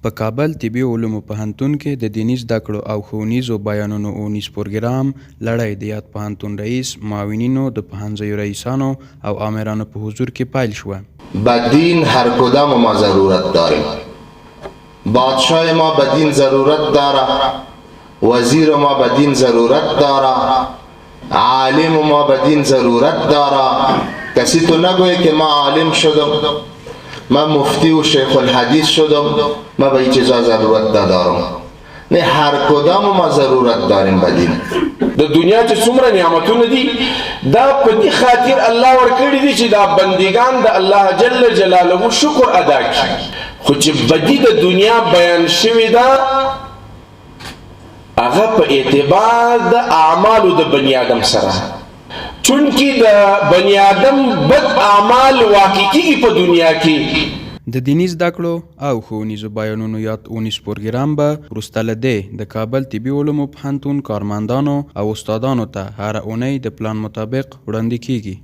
په کابل طبي علومو پوهنتون کې د دیني زده کړو او ښوونیزو بیانونو اونیز پروګرام لړۍ د یاد پوهنتون رئیس، معاونینو، د پوهنځیو رئیسانو او آمرانو په حضور کې پیل شوه. بدین هر کدام ما ضرورت داریم. بادشاه ما بدین ضرورت داره، وزیر ما بدین ضرورت داره، عالم ما بدین ضرورت داره. کسی تو نگویه که ما عالم شدم، ما مفتی و شیخ الحدیث شدم، ما به این چیزا ضرورت ندارم. نه، هر کدام ما ضرورت داریم بدین. د دنیا چې څومره نعمتونه دي دا په دې خاطر الله ورکړي دي چې دا بندگان د الله جل جلاله شکر ادا کړي. خو چې بدی د دنیا بیان شوی دا هغه په اعتبار د اعمالو د بنی آدم سره، چونکی د بنی آدم بد اعمال واقع کیږي په دنیا کې. د دیني زده کړو او ښوونیزو بیانونو یاد اونیز پروګرام به وروسته له دې د کابل طبي علومو پوهنتون کارمندانو او استادانو ته هره اونۍ د پلان مطابق وړاندې کیږي.